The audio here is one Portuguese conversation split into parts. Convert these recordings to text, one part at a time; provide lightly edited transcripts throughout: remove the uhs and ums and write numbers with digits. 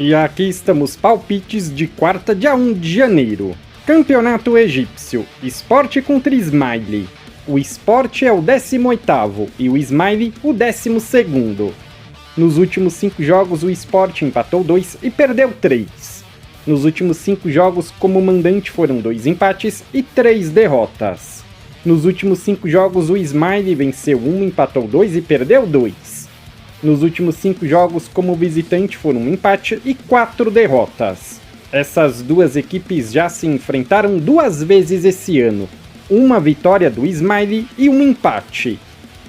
E aqui estamos palpites de quarta, dia 1 de janeiro. Campeonato Egípcio, Sport contra Ismaili. O Sport é o 18º e o Ismaili o 12º. Nos últimos 5 jogos o Sport empatou 2 e perdeu 3. Nos últimos 5 jogos como mandante foram 2 empates e 3 derrotas. Nos últimos 5 jogos o Ismaili venceu 1, empatou 2 e perdeu 2. Nos últimos 5 jogos como visitante foram 1 empate e 4 derrotas. Essas duas equipes já se enfrentaram 2 vezes esse ano. Uma vitória do Ismaili e um empate.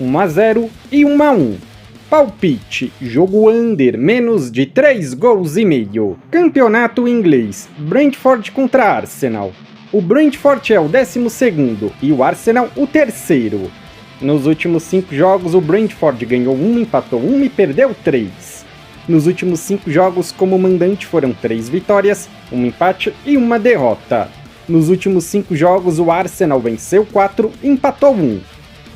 1-0 e 1-1. Palpite, jogo under, menos de 3 gols e meio. Campeonato inglês, Brentford contra Arsenal. O Brentford é o 12º e o Arsenal o 3º. Nos últimos 5 jogos o Brentford ganhou 1, empatou 1 e perdeu 3. Nos últimos 5 jogos como mandante foram 3 vitórias, 1 empate e 1 derrota. Nos últimos 5 jogos o Arsenal venceu 4 e empatou 1.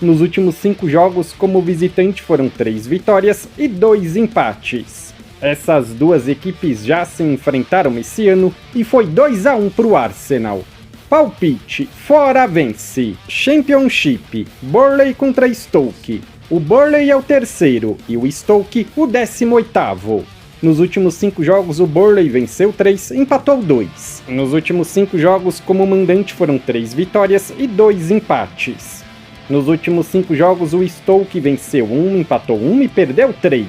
Nos últimos 5 jogos como visitante foram 3 vitórias e 2 empates. Essas duas equipes já se enfrentaram esse ano e foi 2-1 para o Arsenal. Palpite, fora vence. Championship, Burnley contra Stoke. O Burnley é o 3º e o Stoke o 18º. Nos últimos 5 jogos o Burnley venceu 3 e empatou 2. Nos últimos 5 jogos como mandante foram 3 vitórias e 2 empates. Nos últimos 5 jogos o Stoke venceu 1, empatou 1 e perdeu 3.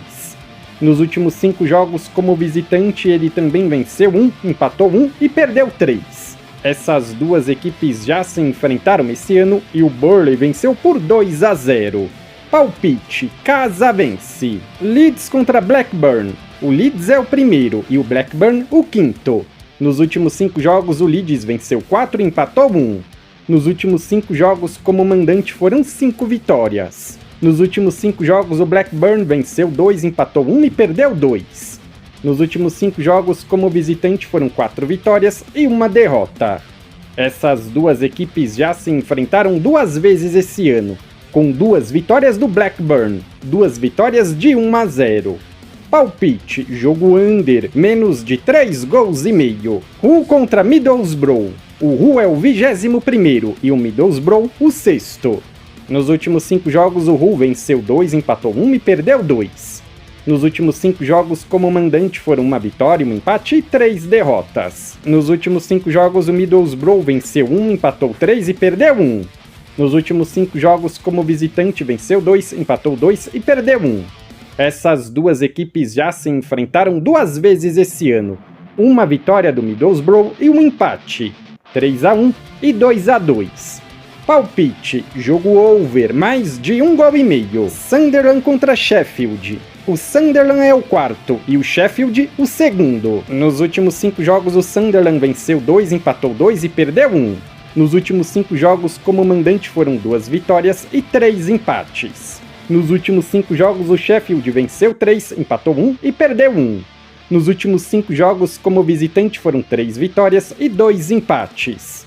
Nos últimos 5 jogos como visitante ele também venceu 1, empatou 1 e perdeu 3. Essas duas equipes já se enfrentaram esse ano e o Burnley venceu por 2-0. Palpite, casa vence. Leeds contra Blackburn. O Leeds é o 1º e o Blackburn o 5º. Nos últimos 5 jogos o Leeds venceu 4 e empatou 1. Nos últimos 5 jogos como mandante foram 5 vitórias. Nos últimos 5 jogos o Blackburn venceu 2, empatou 1 e perdeu 2. Nos últimos 5 jogos como visitante foram 4 vitórias e 1 derrota. Essas duas equipes já se enfrentaram 2 vezes esse ano, com 2 vitórias do Blackburn, 2 vitórias de 1-0. Palpite, jogo under, menos de 3 gols e meio. Hull contra Middlesbrough. O Hull é o 21º e o Middlesbrough o 6º. Nos últimos 5 jogos o Hull venceu 2, empatou 1 e perdeu 2. Nos últimos 5 jogos como mandante foram 1 vitória, 1 empate e 3 derrotas. Nos últimos 5 jogos o Middlesbrough venceu 1, empatou 3 e perdeu 1. Nos últimos 5 jogos como visitante venceu 2, empatou 2 e perdeu 1. Essas duas equipes já se enfrentaram 2 vezes esse ano. 1 vitória do Middlesbrough e 1 empate. 3-1 e 2-2. Palpite, jogo over, mais de 1 gol e meio. Sunderland contra Sheffield. O Sunderland é o 4º e o Sheffield o 2º. Nos últimos 5 jogos o Sunderland venceu 2, empatou 2 e perdeu 1. Nos últimos 5 jogos como mandante foram 2 vitórias e 3 empates. Nos últimos 5 jogos o Sheffield venceu 3, empatou 1 e perdeu 1. Nos últimos 5 jogos como visitante foram 3 vitórias e 2 empates.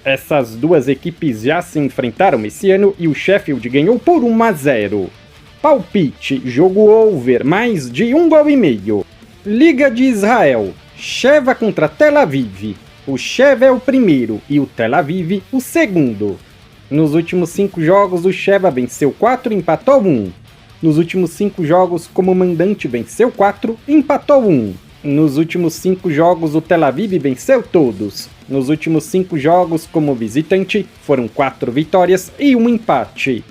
Essas duas equipes já se enfrentaram esse ano e o Sheffield ganhou por 1-0. Palpite, jogo over, mais de 1 gol e meio. Liga de Israel, Sheva contra Tel Aviv. O Sheva é o 1º e o Tel Aviv o 2º. Nos últimos 5 jogos o Sheva venceu 4 e empatou 1. Nos últimos 5 jogos como mandante venceu 4 e empatou 1. Nos últimos 5 jogos o Tel Aviv venceu todos. Nos últimos 5 jogos como visitante foram 4 vitórias e 1 empate.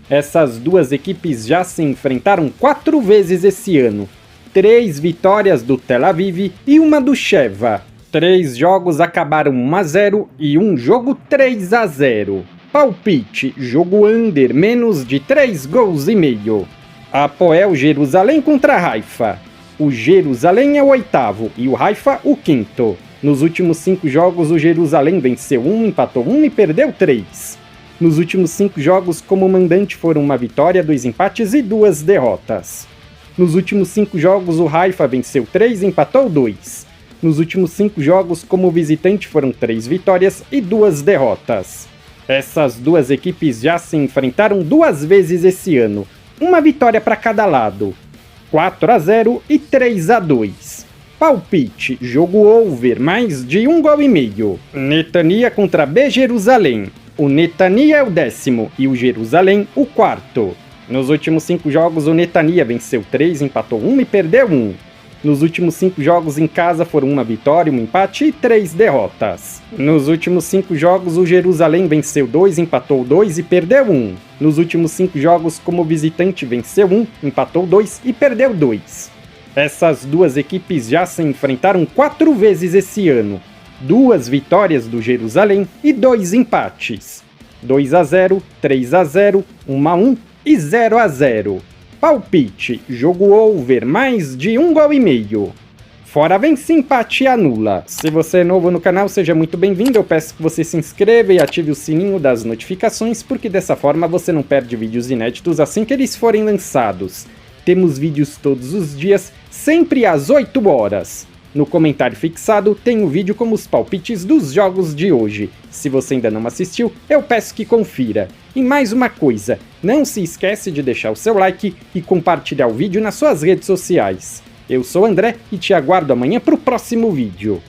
Essas duas equipes já se enfrentaram 4 vezes esse ano. 3 vitórias do Tel Aviv e 1 do Sheva. 3 jogos acabaram 1-0 e 1 jogo 3-0. Palpite, jogo under, menos de 3 gols e meio. Hapoel Jerusalém contra Haifa. O Jerusalém é o 8º e o Haifa o 5º. Nos últimos 5 jogos o Jerusalém venceu 1, empatou 1 e perdeu 3. Nos últimos 5 jogos como mandante foram 1 vitória, 2 empates e 2 derrotas. Nos últimos 5 jogos o Haifa venceu 3 e empatou 2. Nos últimos 5 jogos como visitante foram 3 vitórias e 2 derrotas. Essas duas equipes já se enfrentaram 2 vezes esse ano, 1 vitória para cada lado, 4-0 e 3-2. Palpite, jogo over, mais de 1,5 gols. Netanya contra B Jerusalém. O Netanya é o 10º e o Jerusalém o 4º. Nos últimos 5 jogos, o Netanya venceu 3, empatou 1 e perdeu 1. Nos últimos 5 jogos em casa foram 1 vitória, 1 empate e 3 derrotas. Nos últimos 5 jogos, o Jerusalém venceu 2, empatou 2 e perdeu 1. Nos últimos 5 jogos, como visitante, venceu 1, empatou 2 e perdeu 2. Essas duas equipes já se enfrentaram 4 vezes esse ano. 2 vitórias do Jerusalém e 2 empates. 2-0, 3-0, 1-1 e 0-0. Palpite, jogo over, mais de 1,5 gols. Fora vence, empate e anula. Se você é novo no canal, seja muito bem-vindo. Eu peço que você se inscreva e ative o sininho das notificações, porque dessa forma você não perde vídeos inéditos assim que eles forem lançados. Temos vídeos todos os dias, sempre às 8 horas. No comentário fixado tem o vídeo com os palpites dos jogos de hoje. Se você ainda não assistiu, eu peço que confira. E mais uma coisa, não se esquece de deixar o seu like e compartilhar o vídeo nas suas redes sociais. Eu sou o André e te aguardo amanhã para o próximo vídeo.